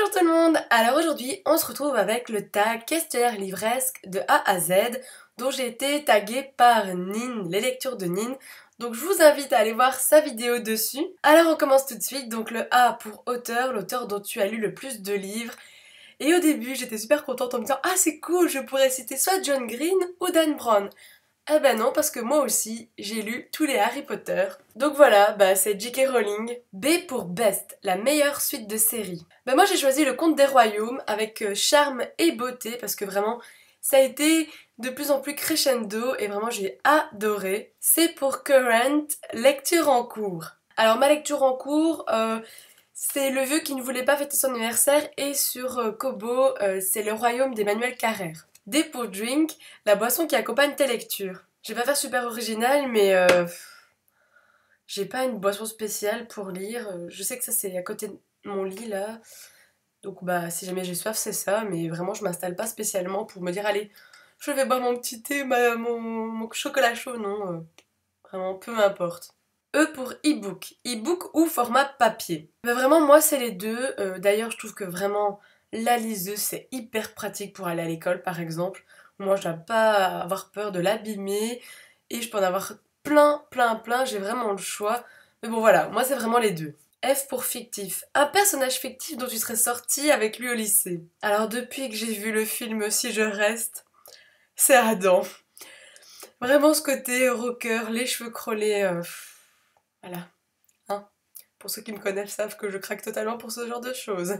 Bonjour tout le monde. Alors aujourd'hui on se retrouve avec le tag questionnaire livresque de A à Z dont j'ai été taguée par Nin, les lectures de Nin. Donc je vous invite à aller voir sa vidéo dessus. Alors on commence tout de suite. Donc le A pour auteur, l'auteur dont tu as lu le plus de livres. Et au début j'étais super contente en me disant ah c'est cool, je pourrais citer soit John Green ou Dan Brown. Eh ben non, parce que moi aussi, j'ai lu tous les Harry Potter. Donc voilà, c'est J.K. Rowling. B pour Best, la meilleure suite de série. Moi j'ai choisi Le Conte des Royaumes avec charme et beauté parce que vraiment, ça a été de plus en plus crescendo et vraiment j'ai adoré. C pour Current, lecture en cours. Alors ma lecture en cours, c'est Le Vieux qui ne voulait pas fêter son anniversaire et sur Kobo, c'est Le Royaume d'Emmanuel Carrère. D pour Drink, la boisson qui accompagne tes lectures. Je vais pas faire super original, mais j'ai pas une boisson spéciale pour lire. Je sais que ça c'est à côté de mon lit là. Donc si jamais j'ai soif c'est ça, mais vraiment je m'installe pas spécialement pour me dire allez, je vais boire mon petit thé, mon chocolat chaud, non. Vraiment peu m'importe. E pour e-book. E-book ou format papier. Vraiment moi c'est les deux. D'ailleurs je trouve que vraiment la liseuse c'est hyper pratique pour aller à l'école par exemple. Moi je dois pas avoir peur de l'abîmer et je peux en avoir plein, j'ai vraiment le choix. Mais bon voilà, moi c'est vraiment les deux. F pour fictif. Un personnage fictif dont tu serais sorti avec lui au lycée. Alors depuis que j'ai vu le film Si je reste, c'est Adam. Vraiment ce côté rocker, les cheveux crôlés, voilà. Hein, pour ceux qui me connaissent savent que je craque totalement pour ce genre de choses.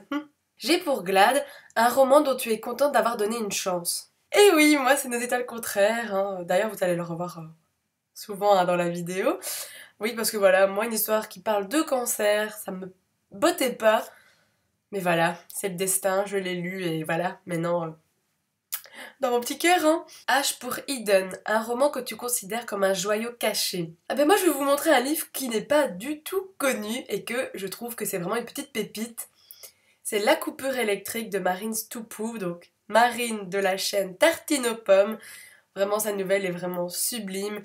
J'ai pour Glad un roman dont tu es contente d'avoir donné une chance. Et oui, moi c'est Nos états le contraire. Hein. D'ailleurs vous allez le revoir souvent dans la vidéo. Oui parce que voilà, moi une histoire qui parle de cancer, ça me bottait pas. Mais voilà, c'est le destin, je l'ai lu et voilà, maintenant dans mon petit cœur, hein. H pour Eden, un roman que tu considères comme un joyau caché. Moi je vais vous montrer un livre qui n'est pas du tout connu et que je trouve que c'est vraiment une petite pépite. C'est La coupure électrique de Marine Stoupoux, donc Marine de la chaîne Tartine aux pommes. Vraiment sa nouvelle est vraiment sublime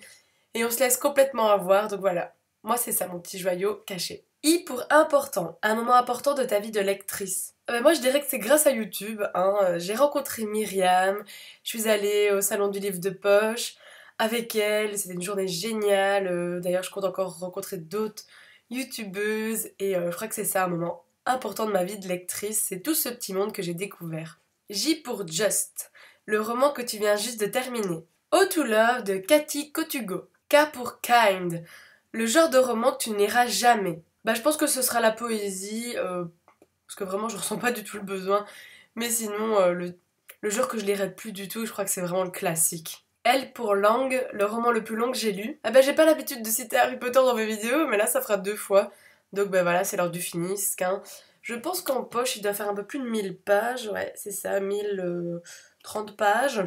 et on se laisse complètement avoir, donc voilà. Moi c'est ça mon petit joyau caché. I pour important, un moment important de ta vie de lectrice. Moi je dirais que c'est grâce à YouTube, hein. J'ai rencontré Myriam, je suis allée au salon du livre de poche avec elle, c'était une journée géniale. D'ailleurs je compte encore rencontrer d'autres youtubeuses et je crois que c'est ça un moment important de ma vie de lectrice, c'est tout ce petit monde que j'ai découvert. J pour Just, le roman que tu viens juste de terminer. Oh to Love de Cathy Kotugo. K pour Kind, le genre de roman que tu n'iras jamais. Je pense que ce sera la poésie, parce que vraiment je ressens pas du tout le besoin. Mais sinon, le genre que je lirai plus du tout, je crois que c'est vraiment le classique. L pour Langue, le roman le plus long que j'ai lu. J'ai pas l'habitude de citer Harry Potter dans mes vidéos, mais là ça fera 2 fois. Donc voilà, c'est l'heure du finisque. Hein. Je pense qu'en poche, il doit faire un peu plus de 1000 pages. Ouais, c'est ça, 1030 pages.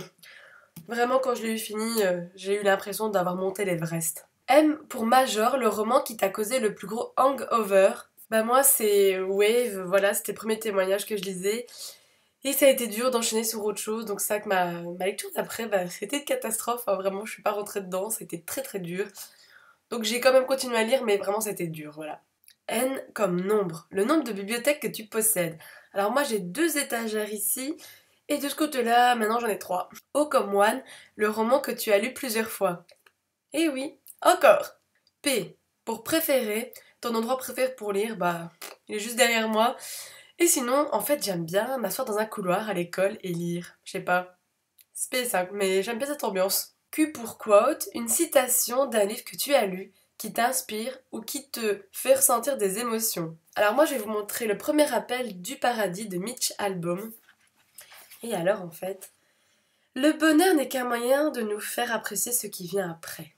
Vraiment, quand je l'ai eu fini, j'ai eu l'impression d'avoir monté l'Everest. M pour Major, le roman qui t'a causé le plus gros hangover. Moi c'est Wave, voilà, c'était le premier témoignage que je lisais. Et ça a été dur d'enchaîner sur autre chose, donc c'est ça que ma lecture d'après, c'était une catastrophe. Hein, vraiment, je suis pas rentrée dedans, c'était très dur. Donc j'ai quand même continué à lire, mais vraiment c'était dur, voilà. N comme nombre, le nombre de bibliothèques que tu possèdes. Alors moi j'ai 2 étagères ici, et de ce côté-là, maintenant j'en ai 3. O comme One, le roman que tu as lu plusieurs fois. Eh oui, encore. P pour préférer, ton endroit préféré pour lire, il est juste derrière moi. Et sinon, en fait, j'aime bien m'asseoir dans un couloir à l'école et lire. Je sais pas, c'est ça, mais j'aime bien cette ambiance. Q pour quote, une citation d'un livre que tu as lu, qui t'inspire ou qui te fait ressentir des émotions. Alors moi, je vais vous montrer Le premier appel du paradis de Mitch Albom. Et alors, en fait, le bonheur n'est qu'un moyen de nous faire apprécier ce qui vient après.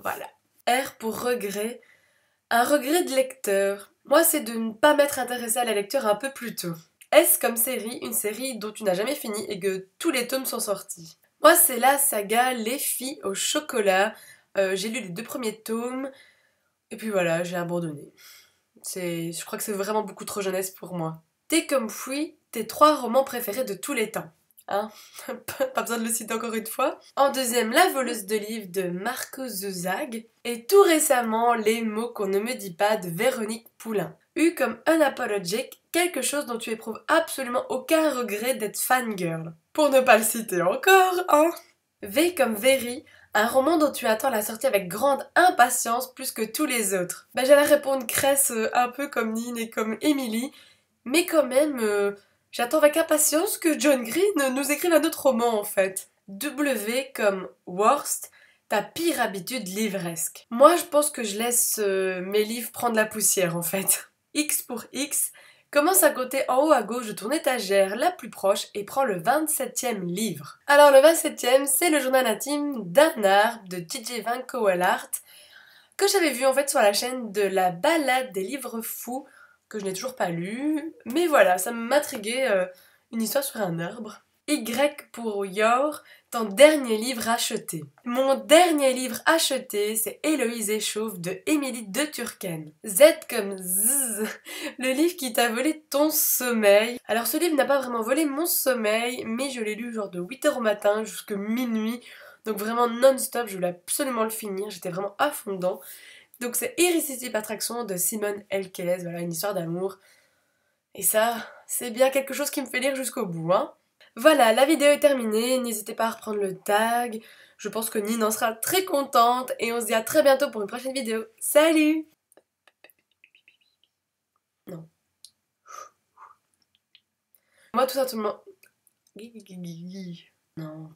Voilà. R pour regret, un regret de lecteur. Moi, c'est de ne pas m'être intéressée à la lecture un peu plus tôt. S comme série, une série dont tu n'as jamais fini et que tous les tomes sont sortis. Moi, c'est la saga Les filles au chocolat. J'ai lu les 2 premiers tomes et puis voilà, j'ai abandonné. Je crois que c'est vraiment beaucoup trop jeunesse pour moi. T comme Free, tes 3 romans préférés de tous les temps. hein. Pas besoin de le citer encore une fois. En deuxième, La voleuse de livres de Marco Zuzag. Et tout récemment, Les mots qu'on ne me dit pas de Véronique Poulain. U comme unapologetic, quelque chose dont tu éprouves absolument aucun regret d'être fangirl. Pour ne pas le citer encore, hein. V comme Very, un roman dont tu attends la sortie avec grande impatience plus que tous les autres. J'allais répondre Cress un peu comme Nin et comme Emily, mais quand même, j'attends avec impatience que John Green nous écrive un autre roman en fait. W comme Worst, ta pire habitude livresque. Moi je pense que je laisse mes livres prendre la poussière en fait. X pour X, commence à compter en haut à gauche de ton étagère la plus proche et prends le 27e livre. Alors le 27e, c'est le journal intime d'un arbre de J.J. Van Cowellhart que j'avais vu en fait sur la chaîne de la balade des livres fous que je n'ai toujours pas lu, mais voilà, ça m'intriguait une histoire sur un arbre. Y pour Yor, ton dernier livre acheté. Mon dernier livre acheté, c'est Héloïse et Chauve de Émilie de Turckheim. Z comme Z, le livre qui t'a volé ton sommeil. Alors ce livre n'a pas vraiment volé mon sommeil, mais je l'ai lu genre de 8h au matin jusqu'à minuit. Donc vraiment non-stop, je voulais absolument le finir, j'étais vraiment à fond dedans. Donc c'est Irrésistible Attraction de Simone L. Keyes, voilà, une histoire d'amour. Et ça, c'est bien quelque chose qui me fait lire jusqu'au bout, hein. Voilà, la vidéo est terminée, n'hésitez pas à reprendre le tag. Je pense que Nine en sera très contente et on se dit à très bientôt pour une prochaine vidéo. Salut! Non. Moi tout simplement... Non.